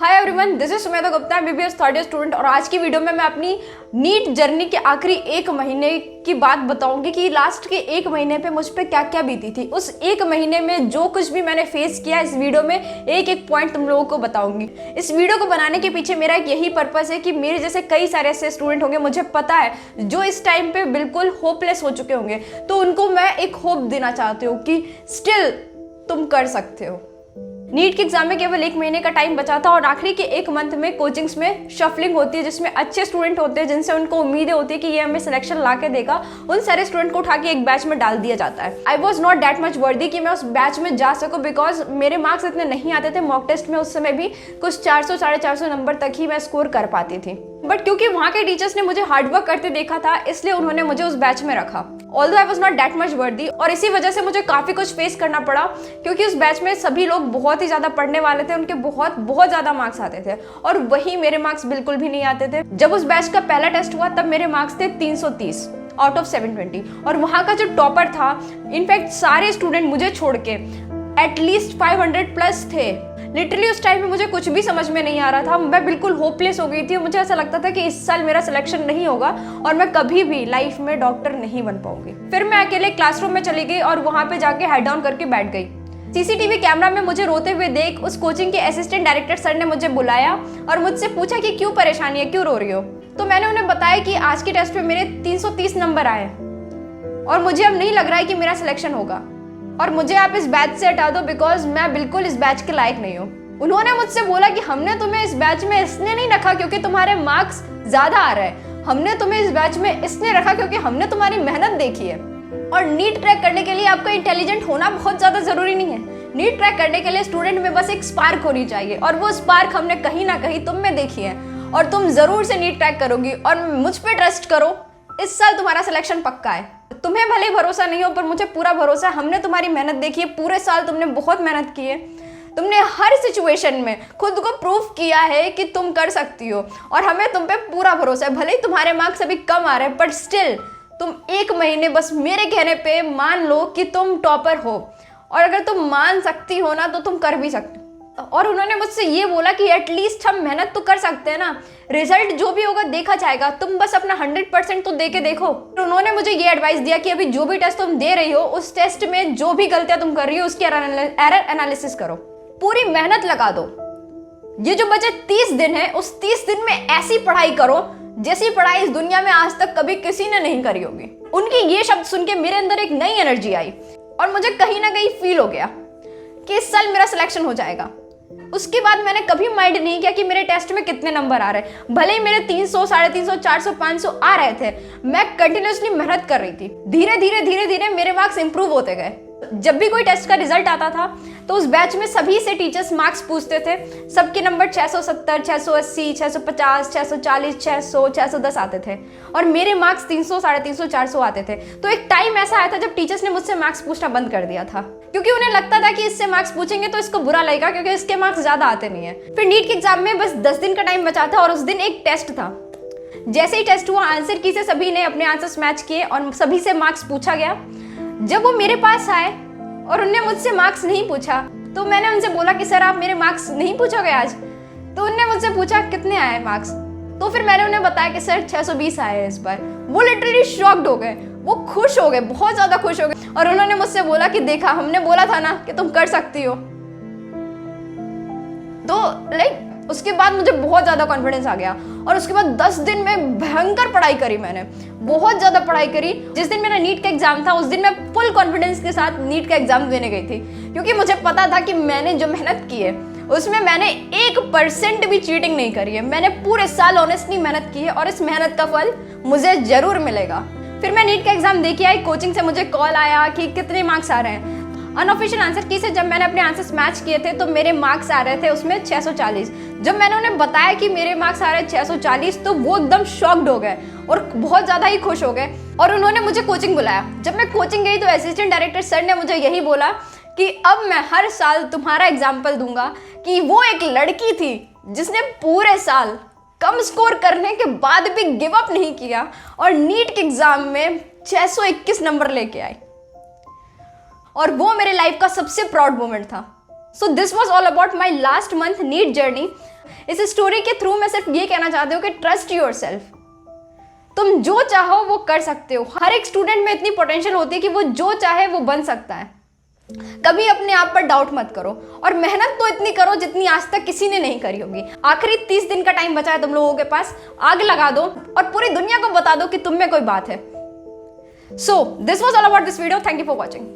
Hi everyone, this is Sumedha Gupta, MBBS third year student. और आज की वीडियो में मैं अपनी नीट जर्नी के आखिरी एक महीने की बात बताऊंगी कि लास्ट के एक महीने पे मुझ पे क्या क्या बीती थी। उस एक महीने में जो कुछ भी मैंने फेस किया, इस वीडियो में एक एक पॉइंट तुम लोगों को बताऊंगी। इस वीडियो को बनाने के पीछे मेरा एक यही पर्पस है कि मेरे जैसे कई सारे ऐसे स्टूडेंट होंगे, मुझे पता है, जो इस टाइम पे बिल्कुल होपलेस हो चुके होंगे, तो उनको मैं एक होप देना चाहती हूँ कि स्टिल तुम कर सकते हो। नीट के एग्जाम में केवल एक महीने का टाइम बचा था और आखिरी के एक मंथ में कोचिंग्स में शफलिंग होती है, जिसमें अच्छे स्टूडेंट होते हैं जिनसे उनको उम्मीदें होती है कि ये हमें सिलेक्शन ला के देगा। उन सारे स्टूडेंट को उठा के एक बैच में डाल दिया जाता है। I was not that much वर्दी कि मैं उस बैच में जा सकूं, बिकॉज मेरे मार्क्स इतने नहीं आते थे। मॉक टेस्ट में उस समय भी कुछ 400 साढ़े 400 नंबर तक ही मैं स्कोर कर पाती थी। बट क्योंकि वहाँ के टीचर्स ने मुझे हार्डवर्क करते देखा था, इसलिए उन्होंने मुझे उस बैच में रखा। Although I was not that much वर्दी, और इसी वजह से मुझे काफी कुछ फेस करना पड़ा, क्योंकि उस बैच में सभी लोग बहुत ही ज्यादा पढ़ने वाले थे, उनके बहुत ज्यादा मार्क्स आते थे और वही मेरे मार्क्स बिल्कुल भी नहीं आते थे। जब उस बैच का पहला टेस्ट हुआ तब मेरे मार्क्स थे 330 आउट ऑफ 720, और वहाँ का जो टॉपर था, इनफैक्ट सारे स्टूडेंट मुझे छोड़ के एटलीस्ट 500 प्लस थे। लिटरली उस टाइम में मुझे कुछ भी समझ में नहीं आ रहा था, मैं बिल्कुल होपलेस हो गई थी। मुझे ऐसा लगता था कि इस साल मेरा सिलेक्शन नहीं होगा और मैं कभी भी लाइफ में डॉक्टर नहीं बन पाऊंगी। फिर मैं अकेले क्लासरूम में चली गई और वहां पे जाके हेड डाउन करके बैठ गई। सीसीटीवी कैमरा में मुझे रोते हुए देख उस कोचिंग के असिस्टेंट डायरेक्टर सर ने मुझे बुलाया और मुझसे पूछा कि क्यों परेशानी है, क्यों रो रही हो। तो मैंने उन्हें बताया कि आज के टेस्ट में मेरे 330 नंबर आए और मुझे अब नहीं लग रहा है कि मेरा सिलेक्शन होगा और मुझे आप इस बैच से हटा दो, बिकॉज मैं बिल्कुल इस बैच के लायक नहीं हूँ। उन्होंने मुझसे बोला कि हमने तुम्हें इस बैच में इसलिए नहीं रखा क्योंकि तुम्हारे मार्क्स ज्यादा आ रहे हैं, हमने तुम्हें इस बैच में इसलिए रखा क्योंकि हमने तुम्हारी मेहनत देखी है। और नीट क्रैक करने के लिए आपको इंटेलिजेंट होना बहुत ज्यादा जरूरी नहीं है। नीट क्रैक करने के लिए स्टूडेंट में बस एक स्पार्क होनी चाहिए, और वो स्पार्क हमने कहीं ना कहीं तुम में देखी है, और तुम जरूर से नीट क्रैक करोगी। और मुझ पे ट्रस्ट करो, इस साल तुम्हारा सिलेक्शन पक्का है। तुम्हें भले भरोसा नहीं हो, पर मुझे पूरा भरोसा है। हमने तुम्हारी मेहनत देखी है, पूरे साल तुमने बहुत मेहनत की है। तुमने हर सिचुएशन में खुद को प्रूफ किया है कि तुम कर सकती हो, और हमें तुम पे पूरा भरोसा है। भले ही तुम्हारे मार्क्स अभी कम आ रहे हैं, बट स्टिल तुम एक महीने बस मेरे कहने पे मान लो कि तुम टॉपर हो, और अगर तुम मान सकती हो ना तो तुम कर भी सकते हो। और उन्होंने मुझसे ये बोला कि एटलीस्ट हम मेहनत तो कर सकते हैं ना, रिजल्ट जो भी होगा देखा जाएगा, तुम बस अपना 100% तो दे के देखो। तो उन्होंने मुझे ये एडवाइस दिया कि अभी जो भी टेस्ट तुम दे रही हो, उस टेस्ट में जो भी गलतियां तुम कर रही हो उसकी एरर एनालिसिस करो, पूरी मेहनत लगा दो। ये जो बचे 30 दिन है, उस 30 दिन में ऐसी पढ़ाई करो जैसी पढ़ाई इस दुनिया में आज तक कभी किसी ने नहीं करी होगी। उनके ये शब्द सुन के मेरे अंदर एक नई एनर्जी आई और मुझे कहीं ना कहीं फील हो गया कि इस साल मेरा सिलेक्शन हो जाएगा। उसके बाद मैंने कभी माइंड नहीं किया कि मेरे टेस्ट में कितने नंबर आ रहे हैं। भले ही मेरे 300 साढ़े 300 400 500 आ रहे थे, मैं कंटिन्यूअसली मेहनत कर रही थी। धीरे धीरे मेरे मार्क्स इंप्रूव होते गए। जब भी कोई टेस्ट का रिजल्ट आता था तो उस बैच में सभी से टीचर्स मार्क्स पूछते थे। सबके नंबर 670 680 650 640 600 610 आते थे, और मेरे मार्क्स 300 साढ़े 300 400 आते थे। तो एक टाइम ऐसा आया था जब टीचर्स ने मुझसे मार्क्स पूछना बंद कर दिया था, क्योंकि उन्हें लगता था कि इससे मार्क्स पूछेंगे तो इसको बुरा लगेगा क्योंकि इसके मार्क्स ज्यादा आते नहीं है। फिर नीट के एग्जाम में बस 10 दिन का टाइम बचा था और उस दिन एक टेस्ट था। जैसे ही टेस्ट हुआ, आंसर की से सभी ने अपने आंसर्स मैच किए और सभी से मार्क्स पूछा गया। जब वो मेरे पास आए और उनने मुझसे मार्क्स नहीं पूछा, तो मैंने उनसे बोला कि सर आप मेरे मार्क्स नहीं पूछोगे आज। तो उनने मुझसे पूछा कितने आए मार्क्स, तो फिर मैंने उन्हें बताया कि सर 620 आए हैं इस बार। वो लिटरली शॉक्ड हो गए, वो खुश हो गए, बहुत ज्यादा खुश हो गए, और उन्होंने मुझसे बोला कि देखा, हमने बोला था ना कि तुम कर सकती हो। तो उसके बाद मुझे बहुत ज्यादा कॉन्फिडेंस आ गया, और उसके बाद 10 दिन में भयंकर पढ़ाई करी। मैंने बहुत ज्यादा पढ़ाई करी। जिस दिन मेरा नीट का एग्जाम था, उस दिन मैं फुल कॉन्फिडेंस के साथ नीट का एग्जाम देने गई थी, क्योंकि मुझे पता था कि मैंने जो मेहनत की है उसमें मैंने 1% भी चीटिंग नहीं करी है। मैंने पूरे साल ऑनेस्टली मेहनत की है और इस मेहनत का फल मुझे जरूर मिलेगा। फिर मैं नीट का एग्जाम दे के आई। कोचिंग से मुझे कॉल आया कि कितने मार्क्स आ रहे हैं। अनऑफिशियल आंसर की से जब मैंने अपने आंसर्स मैच किए थे तो मेरे मार्क्स आ रहे थे उसमें 640। जब मैंने उन्हें बताया कि मेरे मार्क्स आ रहे हैं 640, तो वो एकदम शॉक्ड हो गए और बहुत ज़्यादा ही खुश हो गए, और उन्होंने मुझे कोचिंग बुलाया। जब मैं कोचिंग गई तो असिस्टेंट डायरेक्टर सर ने मुझे यही बोला कि अब मैं हर साल तुम्हारा एग्जाम्पल दूंगा कि वो एक लड़की थी जिसने पूरे साल कम स्कोर करने के बाद भी गिव अप नहीं किया और नीट के एग्जाम में 621 नंबर लेके आई। और वो मेरे लाइफ का सबसे प्राउड मोमेंट था। So this was all about my last month NEET journey. इस स्टोरी के थ्रू मैं सिर्फ ये कहना चाहती हूँ कि ट्रस्ट योर सेल्फ। तुम जो चाहो वो कर सकते हो। हर एक स्टूडेंट में इतनी पोटेंशियल होती है कि वो जो चाहे वो बन सकता है। कभी अपने आप पर डाउट मत करो और मेहनत तो इतनी करो जितनी आज तक किसी ने नहीं करी होगी। आखिरी 30 दिन का टाइम बचा है तुम लोगों के पास, आग लगा दो और पूरी दुनिया को बता दो कि तुम में कोई बात है। सो this was all about this video. Thank you for watching.